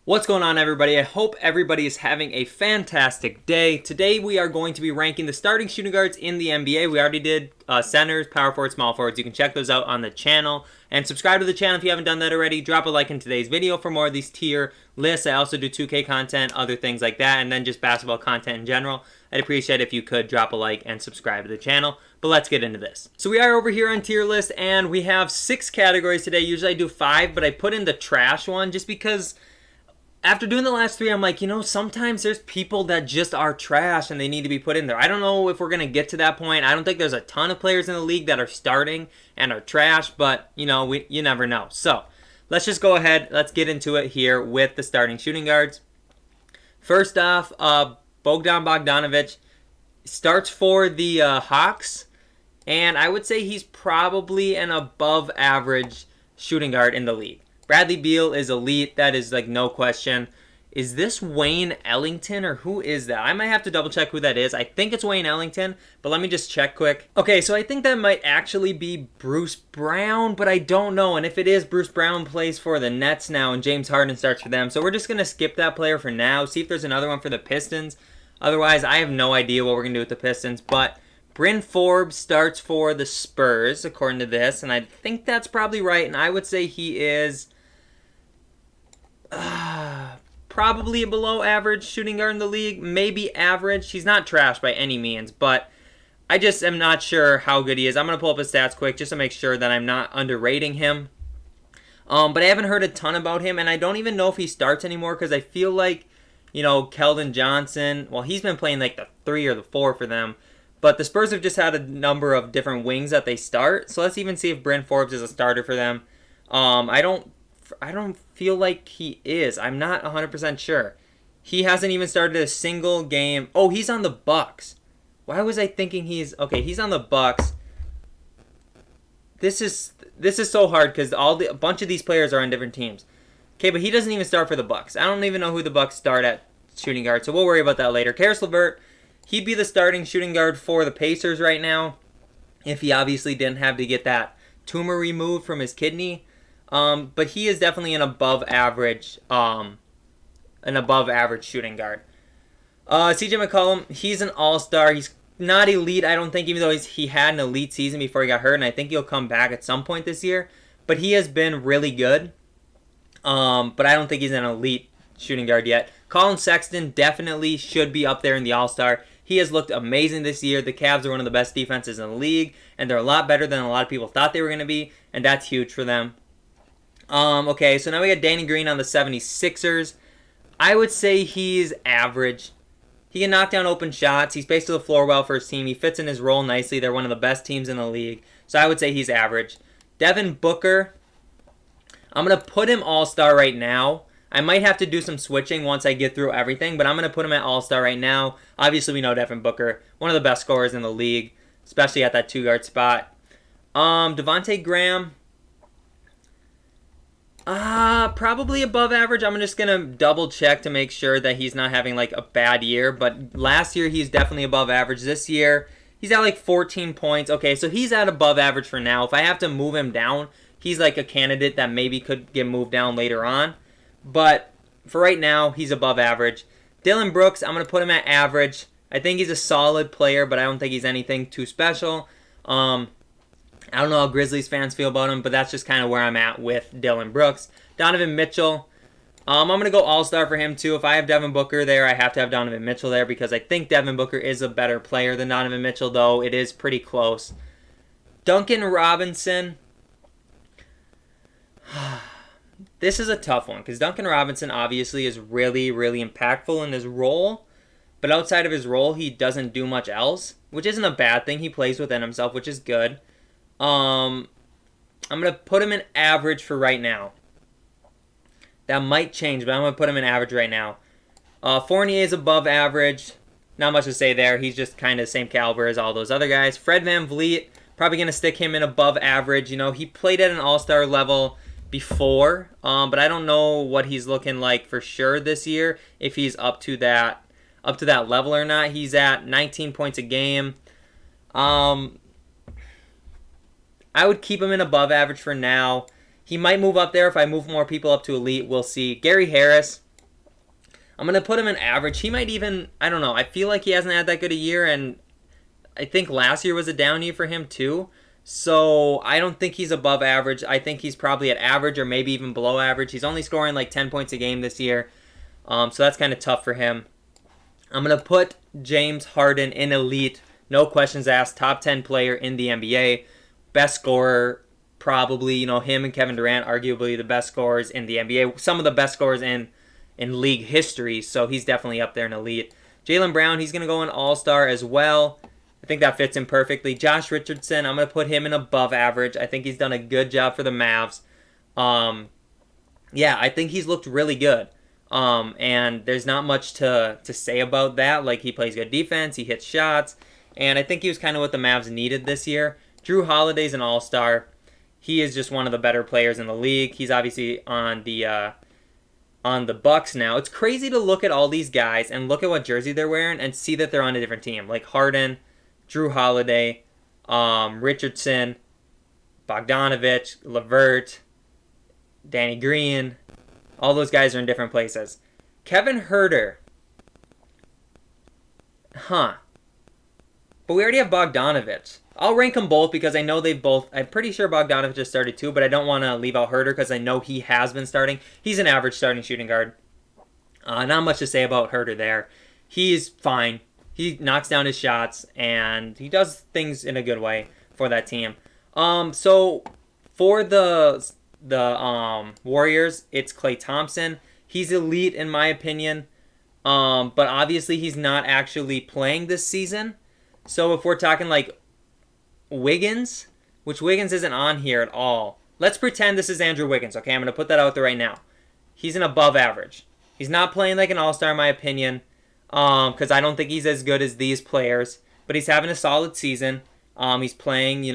What's going on, everybody? I hope everybody is having a fantastic day. Today we are going to be ranking the starting shooting guards in the NBA. We already did centers, power forwards, small forwards. You can check those out on the channel. And subscribe to the channel if you haven't done that already. Drop a like in today's video for more of these tier lists. I also do 2K content, other things like that, and then just basketball content in general. I'd appreciate it if you could drop a like and subscribe to the channel. But let's get into this. So we are over here on tier list, and we have 6 categories today. Usually I do 5, but I put in the trash one just because after doing the last 3, I'm like, sometimes there's people that just are trash and they need to be put in there. I don't know if we're going to get to that point. I don't think there's a ton of players in the league that are starting and are trash, but, you never know. So, let's just go ahead. Let's get into it here with the starting shooting guards. First off, Bogdan Bogdanovic starts for the Hawks, and I would say he's probably an above average shooting guard in the league. Bradley Beal is elite. That is like no question. Is this Wayne Ellington or who is that? I might have to double check who that is. I think it's Wayne Ellington, but let me just check quick. Okay, so I think that might actually be Bruce Brown, but I don't know. And if it is, Bruce Brown plays for the Nets now and James Harden starts for them. So we're just going to skip that player for now. See if there's another one for the Pistons. Otherwise, I have no idea what we're going to do with the Pistons, but Bryn Forbes starts for the Spurs, according to this, and I think that's probably right, and I would say he is probably a below average shooting guard in the league, maybe average. He's not trash by any means, but I just am not sure how good he is. I'm going to pull up his stats quick just to make sure that I'm not underrating him. But I haven't heard a ton about him, and I don't even know if he starts anymore because I feel like, Keldon Johnson, well, he's been playing like the 3 or the 4 for them, but the Spurs have just had a number of different wings that they start, so let's even see if Bryn Forbes is a starter for them. I don't feel like he is. I'm not 100% sure. He hasn't even started a single game. Oh, he's on the Bucks. Why was I thinking he's on the Bucks. This is so hard because a bunch of these players are on different teams. Okay, but he doesn't even start for the Bucks. I don't even know who the Bucks start at shooting guard, so we'll worry about that later. Karis LeVert, he'd be the starting shooting guard for the Pacers right now if he obviously didn't have to get that tumor removed from his kidney. But he is definitely an above average shooting guard. CJ McCollum, he's an all-star. He's not elite, I don't think, even though he had an elite season before he got hurt, and I think he'll come back at some point this year. But he has been really good. But I don't think he's an elite shooting guard yet. Colin Sexton definitely should be up there in the all-star. He has looked amazing this year. The Cavs are one of the best defenses in the league, and they're a lot better than a lot of people thought they were going to be, and that's huge for them. Okay, so now we got Danny Green on the 76ers. I would say he's average. He can knock down open shots. He spaces the floor well for his team. He fits in his role nicely. They're one of the best teams in the league. So I would say he's average. Devin Booker, I'm going to put him all-star right now. I might have to do some switching once I get through everything, but I'm going to put him at all-star right now. Obviously, we know Devin Booker, one of the best scorers in the league, especially at that 2-guard spot. Devontae Graham, probably above average. I'm just going to double check to make sure that he's not having like a bad year. But last year, he's definitely above average. This year, he's at like 14 points. Okay, so he's at above average for now. If I have to move him down, he's like a candidate that maybe could get moved down later on. But for right now, he's above average. Dylan Brooks, I'm going to put him at average. I think he's a solid player, but I don't think he's anything too special. I don't know how Grizzlies fans feel about him, but that's just kind of where I'm at with Dylan Brooks. Donovan Mitchell, I'm going to go all-star for him too. If I have Devin Booker there, I have to have Donovan Mitchell there because I think Devin Booker is a better player than Donovan Mitchell, though it is pretty close. Duncan Robinson, this is a tough one because Duncan Robinson obviously is really, really impactful in his role, but outside of his role, he doesn't do much else, which isn't a bad thing. He plays within himself, which is good. I'm going to put him in average for right now. That might change, but I'm going to put him in average right now. Fournier is above average. Not much to say there. He's just kind of the same caliber as all those other guys. Fred VanVleet, probably going to stick him in above average. He played at an all-star level before, but I don't know what he's looking like for sure this year, if he's up to that level or not. He's at 19 points a game. I would keep him in above average for now. He might move up there if I move more people up to elite. We'll see. Gary Harris, I'm going to put him in average. He might even, I don't know, I feel like he hasn't had that good a year, and I think last year was a down year for him too. So I don't think he's above average. I think he's probably at average or maybe even below average. He's only scoring like 10 points a game this year. So that's kind of tough for him. I'm going to put James Harden in elite. No questions asked. Top 10 player in the NBA. Best scorer, probably. Him and Kevin Durant, arguably the best scorers in the NBA. Some of the best scorers in league history. So he's definitely up there in elite. Jaylen Brown, he's going to go in All-Star as well. I think that fits him perfectly. Josh Richardson, I'm going to put him in above average. I think he's done a good job for the Mavs. Yeah, I think he's looked really good. And there's not much to say about that. Like, he plays good defense, he hits shots, and I think he was kind of what the Mavs needed this year. Drew Holiday's an all-star. He is just one of the better players in the league. He's obviously on the Bucks now. It's crazy to look at all these guys and look at what jersey they're wearing and see that they're on a different team. Like Harden, Drew Holiday, Richardson, Bogdanovich, LeVert, Danny Green. All those guys are in different places. Kevin Huerter. But we already have Bogdanovich. I'll rank them both because I know they've both... I'm pretty sure Bogdanovich has started too, but I don't want to leave out Huerter because I know he has been starting. He's an average starting shooting guard. Not much to say about Huerter there. He's fine. He knocks down his shots, and he does things in a good way for that team. So for the Warriors, it's Klay Thompson. He's elite in my opinion, but obviously he's not actually playing this season. So if we're talking like Wiggins, which Wiggins isn't on here at all. Let's pretend this is Andrew Wiggins, okay? I'm going to put that out there right now. He's an above average. He's not playing like an all-star in my opinion. Because I don't think he's as good as these players. But he's having a solid season. He's playing,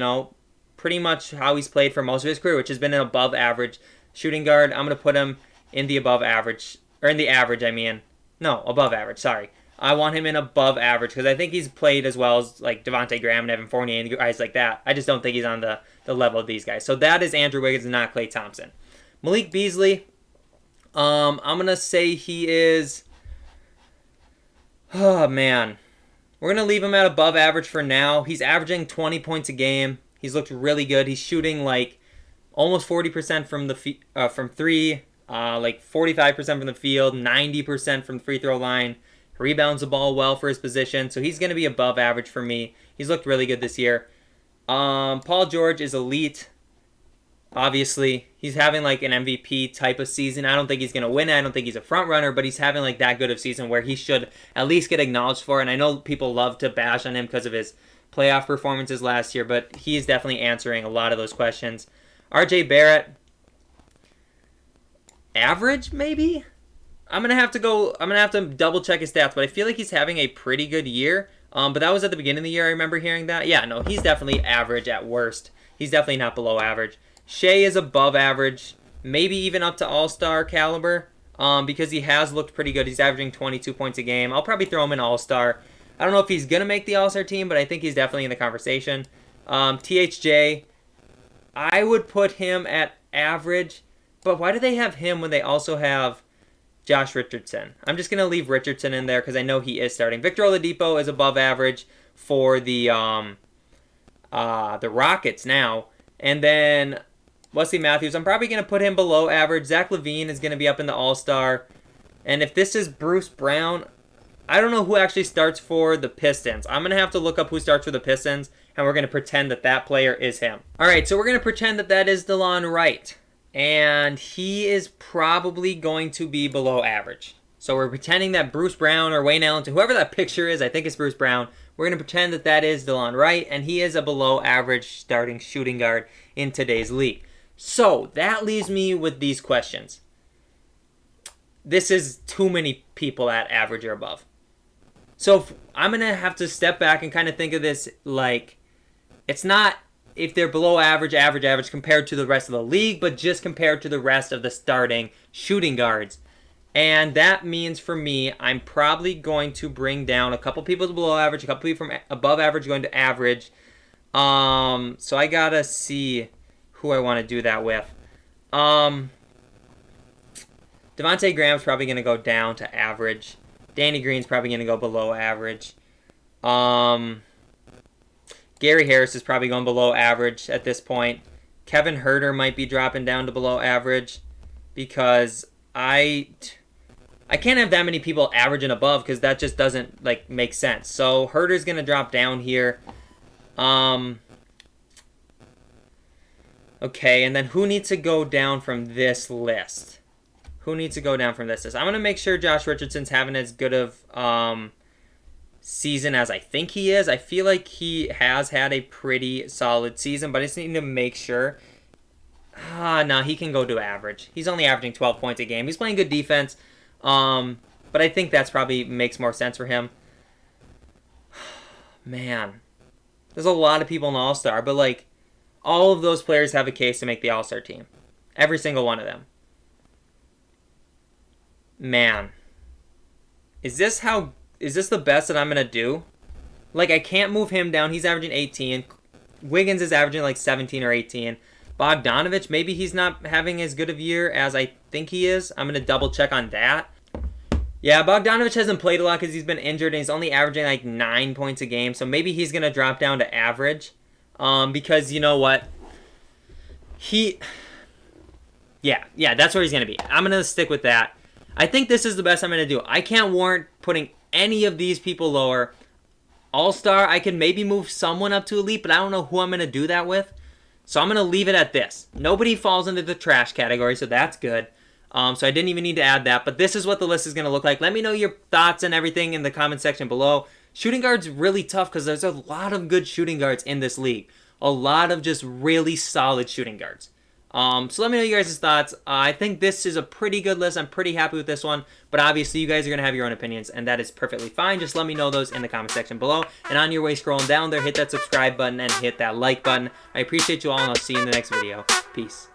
pretty much how he's played for most of his career, which has been an above average shooting guard. I'm going to put him in the above average. Or in the average, I mean. No, above average, sorry. I want him in above average because I think he's played as well as like Devontae Graham and Evan Fournier and guys like that. I just don't think he's on the level of these guys. So that is Andrew Wiggins and not Klay Thompson. Malik Beasley, I'm going to say he is... Oh, man. We're going to leave him at above average for now. He's averaging 20 points a game. He's looked really good. He's shooting like almost 40% from three, like 45% from the field, 90% from the free throw line. Rebounds the ball well for his position. So he's going to be above average for me. He's looked really good this year. Paul George is elite. Obviously, he's having like an MVP type of season. I don't think he's going to win it. I don't think he's a front runner, but he's having like that good of season where he should at least get acknowledged for it. And I know people love to bash on him because of his playoff performances last year, but he's definitely answering a lot of those questions. RJ Barrett, average maybe? I'm going to have to double check his stats, but I feel like he's having a pretty good year. But that was at the beginning of the year, I remember hearing that. Yeah, no, he's definitely average at worst. He's definitely not below average. Shea is above average, maybe even up to all-star caliber, because he has looked pretty good. He's averaging 22 points a game. I'll probably throw him in all-star. I don't know if he's going to make the all-star team, but I think he's definitely in the conversation. THJ, I would put him at average, but why do they have him when they also have Josh Richardson? I'm just going to leave Richardson in there because I know he is starting. Victor Oladipo is above average for the Rockets now. And then Wesley Matthews, I'm probably going to put him below average. Zach LaVine is going to be up in the All-Star. And if this is Bruce Brown, I don't know who actually starts for the Pistons. I'm going to have to look up who starts for the Pistons, and we're going to pretend that that player is him. All right, so we're going to pretend that that is DeLon Wright. And he is probably going to be below average. So we're pretending that Bruce Brown or Wayne Ellington, whoever that picture is, I think it's Bruce Brown, we're going to pretend that that is DeLon Wright, and he is a below average starting shooting guard in today's league. So that leaves me with these questions. This is too many people at average or above. So I'm going to have to step back and kind of think of this like, it's not if they're below average, average compared to the rest of the league, but just compared to the rest of the starting shooting guards. And that means for me, I'm probably going to bring down a couple people to below average, a couple people from above average going to average. So I got to see who I want to do that with. Devontae Graham's probably going to go down to average. Danny Green's probably going to go below average. Gary Harris is probably going below average at this point. Kevin Huerter might be dropping down to below average because I can't have that many people average and above because that just doesn't like make sense. So Huerter's going to drop down here. Okay, and then who needs to go down from this list? Who needs to go down from this list? I'm going to make sure Josh Richardson's having as good of season as I think he is. I feel like he has had a pretty solid season, but I just need to make sure. No, he can go to average. He's only averaging 12 points a game. He's playing good defense, but I think that's probably makes more sense for him. Man, there's a lot of people in the All-Star, but like all of those players have a case to make the All-Star team. Every single one of them. Man, is this the best that I'm going to do? Like, I can't move him down. He's averaging 18. Wiggins is averaging like 17 or 18. Bogdanovich, maybe he's not having as good of a year as I think he is. I'm going to double check on that. Yeah, Bogdanovich hasn't played a lot because he's been injured and he's only averaging like 9 points a game. So maybe he's going to drop down to average. Because you know what? Yeah, that's where he's going to be. I'm going to stick with that. I think this is the best I'm going to do. I can't warrant putting any of these people lower. All-Star, I could maybe move someone up to Elite, but I don't know who I'm going to do that with. So I'm going to leave it at this. Nobody falls into the trash category, so that's good. So I didn't even need to add that. But this is what the list is going to look like. Let me know your thoughts and everything in the comment section below. Shooting guard's really tough because there's a lot of good shooting guards in this league. A lot of just really solid shooting guards. So let me know you guys' thoughts. I think this is a pretty good list. I'm pretty happy with this one. But obviously, you guys are going to have your own opinions, and that is perfectly fine. Just let me know those in the comment section below. And on your way scrolling down there, hit that subscribe button and hit that like button. I appreciate you all, and I'll see you in the next video. Peace.